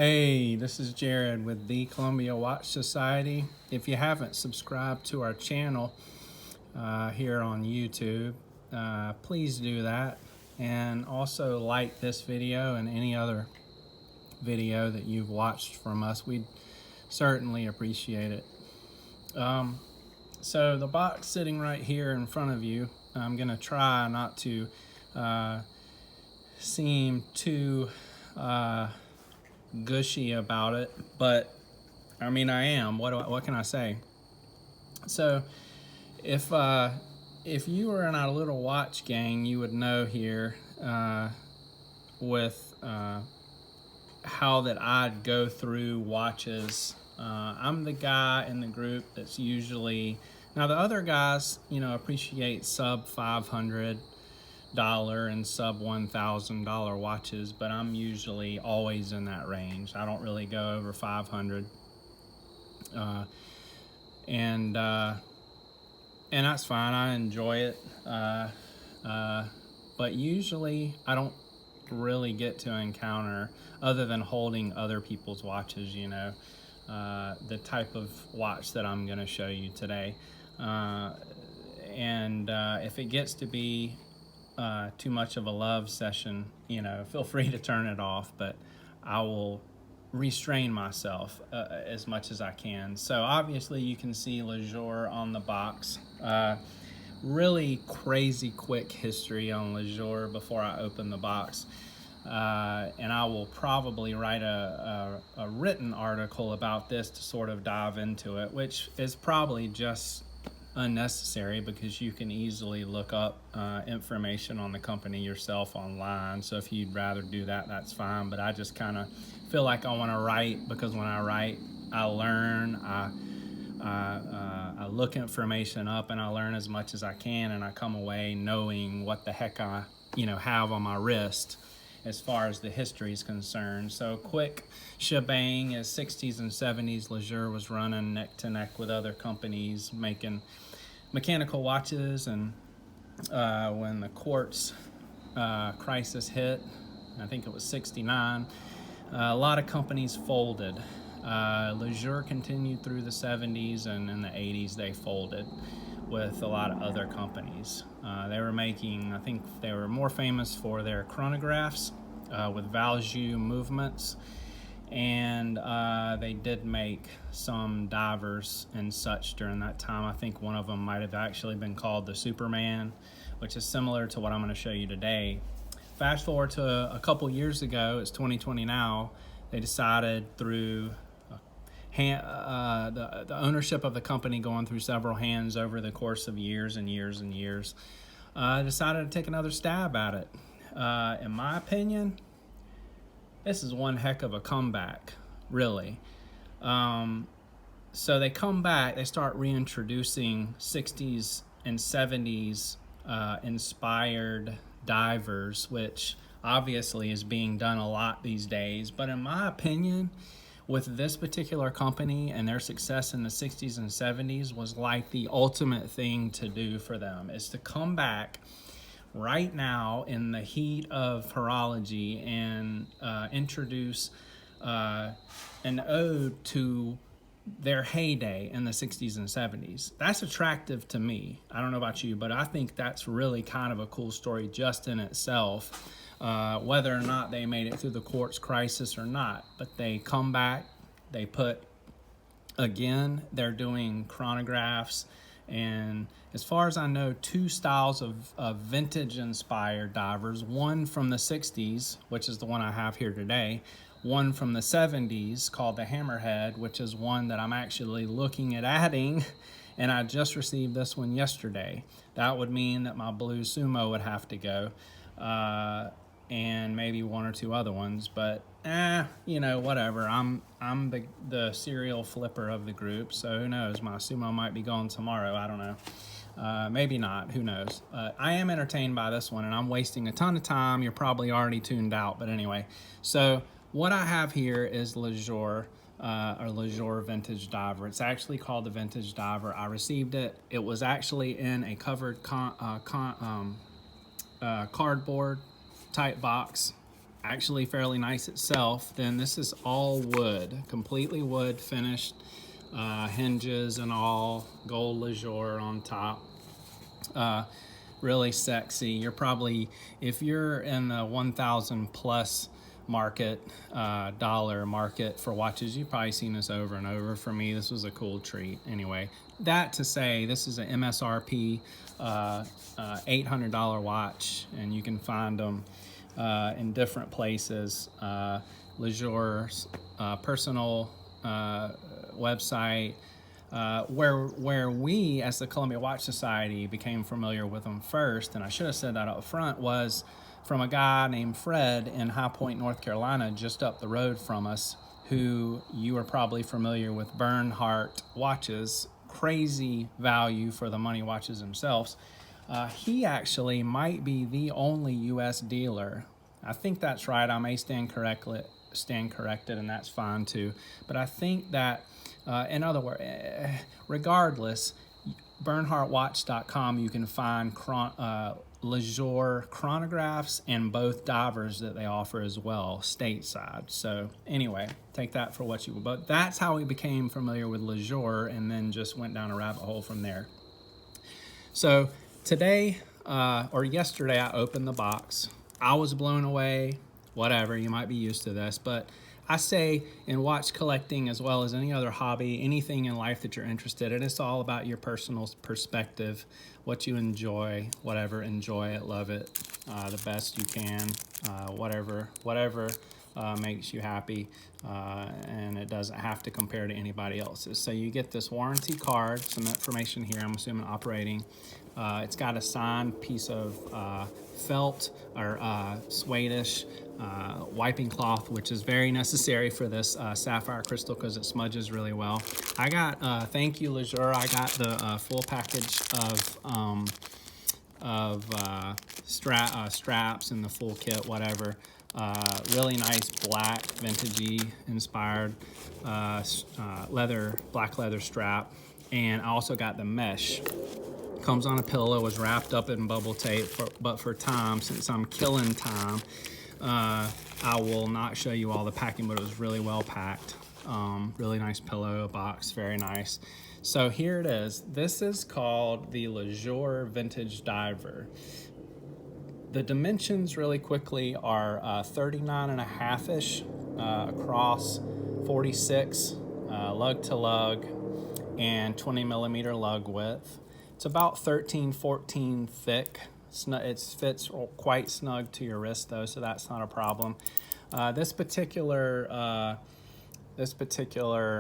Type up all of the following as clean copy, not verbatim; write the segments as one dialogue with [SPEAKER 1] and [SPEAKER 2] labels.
[SPEAKER 1] Hey, this is Jared with the Columbia Watch Society. If you haven't subscribed to our channel here on YouTube, please do that. And also like this video and any other video that you've watched from us. We'd certainly appreciate it. So the box sitting right here in front of you, I'm going to try not to seem too gushy about it, but I mean I am. What can I say? So if you were in our little watch gang, you would know here with how that I'd go through watches. I'm the guy in the group that's usually, now the other guys, appreciate sub $500 and sub $1,000 watches, but I'm usually always in that range. I don't really go over 500, and that's fine. I enjoy it, but usually I don't really get to encounter, other than holding other people's watches, the type of watch that I'm going to show you today. And if it gets to be too much of a love session, feel free to turn it off, but I will restrain myself as much as I can. So obviously you can see LeJour on the box. Really crazy quick history on LeJour before I open the box. And I will probably write a written article about this to sort of dive into it, which is probably just unnecessary because you can easily look up information on the company yourself online. So if you'd rather do that, that's fine. But I just kind of feel like I want to write, because when I write, I learn, I look information up and I learn as much as I can, and I come away knowing what the heck I have on my wrist as far as the history is concerned. So quick shebang is 60s and 70s. LeJour was running neck to neck with other companies making mechanical watches, and when the quartz crisis hit, I think it was 69, a lot of companies folded. LeJour continued through the 70s, and in the 80s they folded with a lot of other companies. They were making, I think they were more famous for their chronographs with value movements, and they did make some divers and such during that time. I think one of them might have actually been called the Superman, which is similar to what I'm going to show you today. Fast forward to a couple years ago, it's 2020 now, they decided through the ownership of the company going through several hands over the course of years and years and years, decided to take another stab at it. In my opinion, this is one heck of a comeback, really. So they come back, they start reintroducing 60s and 70s inspired divers, which obviously is being done a lot these days. But in my opinion, with this particular company and their success in the 60s and 70s, was like the ultimate thing to do for them, is to come back right now in the heat of horology and introduce an ode to their heyday in the 60s and 70s. That's attractive to me. I don't know about you, but I think that's really kind of a cool story just in itself. Whether or not they made it through the quartz crisis or not, but they come back, they put, again, they're doing chronographs, and as far as I know, two styles of vintage inspired divers, one from the 60s, which is the one I have here today, one from the 70s called the Hammerhead, which is one that I'm actually looking at adding, and I just received this one yesterday. That would mean that my blue Sumo would have to go. And maybe one or two other ones, but whatever. I'm the serial flipper of the group, so who knows? My Sumo might be gone tomorrow. I don't know. Maybe not. Who knows? I am entertained by this one, and I'm wasting a ton of time. You're probably already tuned out, but anyway. So what I have here is LeJour, or LeJour Vintage Diver. It's actually called the Vintage Diver. I received it. It was actually in a covered cardboard type box, actually fairly nice itself, then this is all wood, completely wood, finished, hinges and all, gold LeJour on top. Really sexy. You're probably, if you're in the 1,000 plus market, dollar market for watches, you've probably seen this over and over. For me, this was a cool treat. Anyway, that to say, this is an MSRP $800 watch, and you can find them in different places. LeJour's personal website, where we, as the Columbia Watch Society, became familiar with them first, and I should have said that up front, was from a guy named Fred in High Point, North Carolina, just up the road from us, who you are probably familiar with Bernhardt watches, crazy value for the money watches themselves. He actually might be the only U.S. dealer. I think that's right. I may stand corrected, and that's fine too. But I think that, in other words, regardless, BernhardtWatch.com, you can find LeJour chronographs and both divers that they offer as well, stateside. So anyway, take that for what you will. But that's how we became familiar with LeJour, and then just went down a rabbit hole from there. So today, or yesterday, I opened the box. I was blown away. Whatever, you might be used to this, but I say in watch collecting, as well as any other hobby, anything in life that you're interested in, it's all about your personal perspective, what you enjoy, whatever, enjoy it, love it, the best you can, whatever makes you happy, and it doesn't have to compare to anybody else's. So you get this warranty card, some information here, I'm assuming operating. It's got a signed piece of felt or Swedish wiping cloth, which is very necessary for this sapphire crystal because it smudges really well. I got, thank you LeJour, I got the full package of straps and the full kit, whatever. Really nice black vintagey inspired black leather strap, and I also got the mesh. Comes on a pillow, was wrapped up in bubble tape, but for time, since I'm killing time, I will not show you all the packing, but it was really well packed. Really nice pillow, box, very nice. So here it is. This is called the LeJour Vintage Diver. The dimensions really quickly are 39 and a half-ish across, 46 lug to lug, and 20 millimeter lug width. It's about 13, 14 thick. It fits quite snug to your wrist though, so that's not a problem. This particular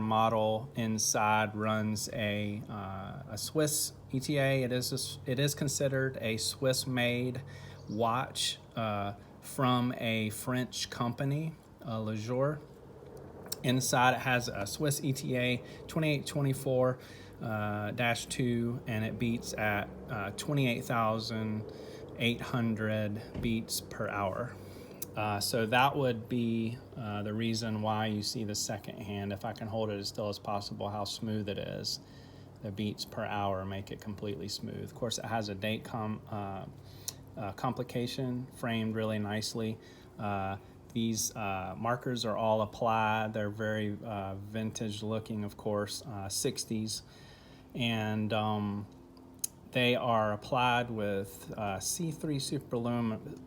[SPEAKER 1] model inside runs a Swiss ETA. It is considered a Swiss-made watch from a French company, LeJour. Inside it has a Swiss ETA 2824 -2, and it beats at 28,800 beats per hour. So that would be the reason why you see the second hand, if I can hold it as still as possible, how smooth it is. The beats per hour make it completely smooth. Of course, it has a date complication framed really nicely. These markers are all applied. They're very vintage looking, of course, 60s. And they are applied with C3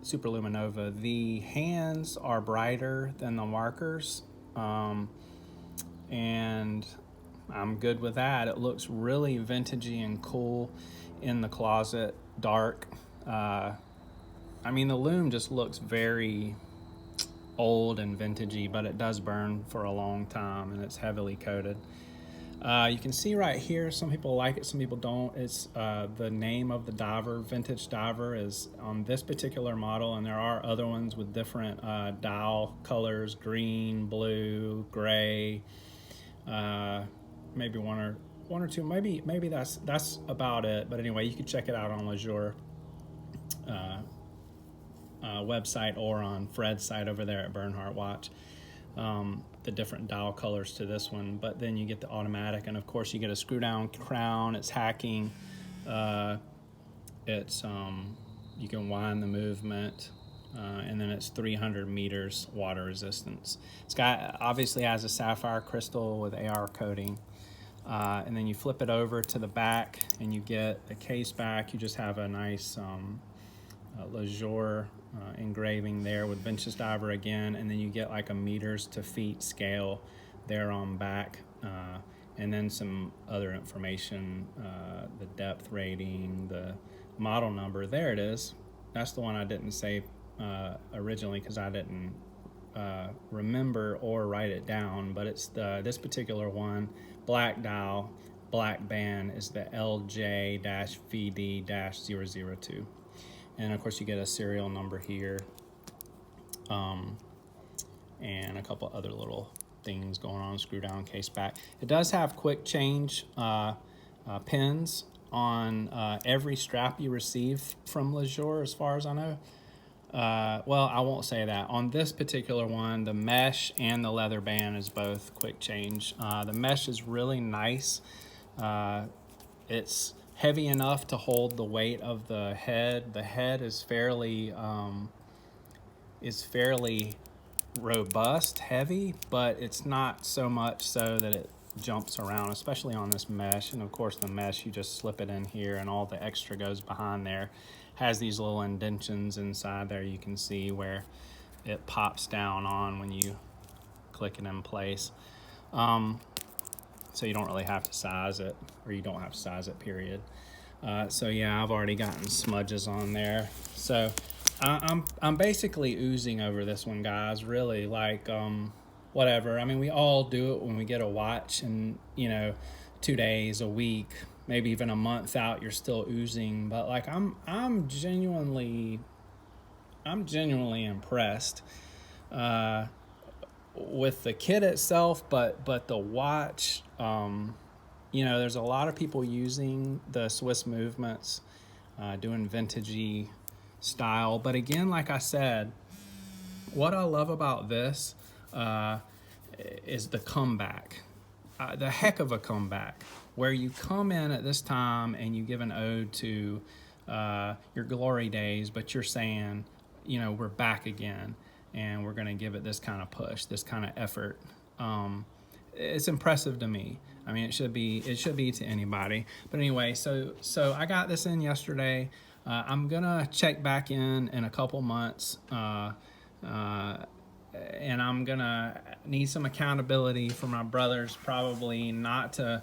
[SPEAKER 1] Superluminova. The hands are brighter than the markers, and I'm good with that. It looks really vintagey and cool in the closet, dark. I mean, the lume just looks very old and vintagey, but it does burn for a long time, and it's heavily coated. You can see right here, some people like it, some people don't. It's the name of the diver, Vintage Diver, is on this particular model, and there are other ones with different dial colors, green, blue, gray, maybe one or two, maybe that's about it. But anyway, you can check it out on LeJour website or on Fred's site over there at Bernhardt Watch. The different dial colors to this one, but then you get the automatic, and of course you get a screw down crown. It's hacking. You can wind the movement. and then it's 300 meters water resistance. It's got, obviously has a sapphire crystal with AR coating. And then you flip it over to the back and you get a case back. You just have a nice LeJour engraving there with Vintage Diver again, and then you get like a meters to feet scale there on back, and then some other information, the depth rating, the model number. There it is. That's the one I didn't say originally because I didn't remember or write it down, but it's this particular one, black dial, black band, is the LJ-VD-002. And of course you get a serial number here, and a couple other little things going on, screw down case back. It does have quick change pins on every strap you receive from LeJour, as far as I know. Well, I won't say that. On this particular one, the mesh and the leather band is both quick change. The mesh is really nice. It's heavy enough to hold the weight of the head. The head is fairly robust, heavy, but it's not so much so that it jumps around, especially on this mesh. And of course the mesh, you just slip it in here and all the extra goes behind there. Has these little indentions inside there you can see where it pops down on when you click it in place. So you don't really have to size it, or you don't have to size it, period. So yeah, I've already gotten smudges on there. So I'm basically oozing over this one, guys. Really, like whatever. I mean, we all do it when we get a watch, and 2 days, a week, maybe even a month out, you're still oozing. But like I'm genuinely impressed with the kit itself, but the watch. There's a lot of people using the Swiss movements, doing vintagey style. But again, like I said, what I love about this is the comeback, the heck of a comeback, where you come in at this time and you give an ode to your glory days, but you're saying, we're back again and we're going to give it this kind of push, this kind of effort. It's impressive to me. I mean, it should be to anybody. But anyway, so I got this in yesterday. I'm gonna check back in a couple months, and I'm gonna need some accountability from my brothers, probably not to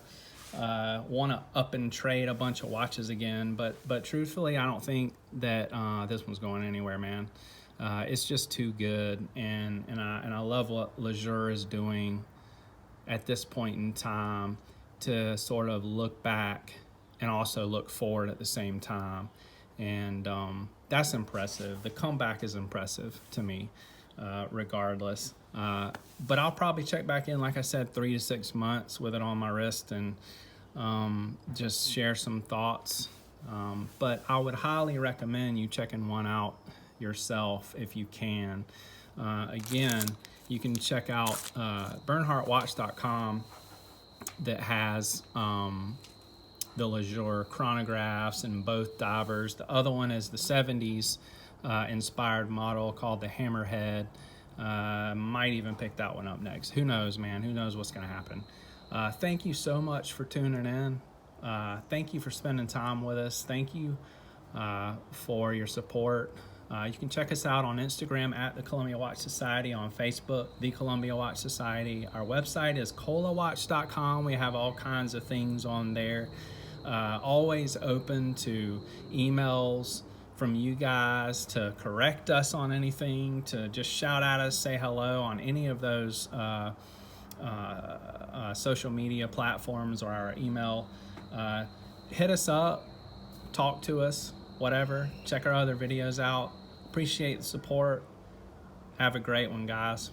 [SPEAKER 1] want to up and trade a bunch of watches again. But truthfully, I don't think that this one's going anywhere, man. It's just too good, and I love what LeJour is doing at this point in time to sort of look back and also look forward at the same time. And that's impressive. The comeback is impressive to me, regardless. But I'll probably check back in, like I said, 3 to 6 months with it on my wrist and just share some thoughts. But I would highly recommend you checking one out yourself if you can. Again, you can check out bernhardtwatch.com that has the LeJour chronographs in both divers. The other one is the 70s inspired model called the Hammerhead. Might even pick that one up next. Who knows, man? Who knows what's going to happen? Thank you so much for tuning in. Thank you for spending time with us. Thank you for your support. You can check us out on Instagram at the Columbia Watch Society, on Facebook, the Columbia Watch Society. Our website is colawatch.com. We have all kinds of things on there. Always open to emails from you guys to correct us on anything, to just shout at us, say hello on any of those social media platforms or our email. Hit us up, talk to us, whatever. Check our other videos out. Appreciate the support. Have a great one, guys.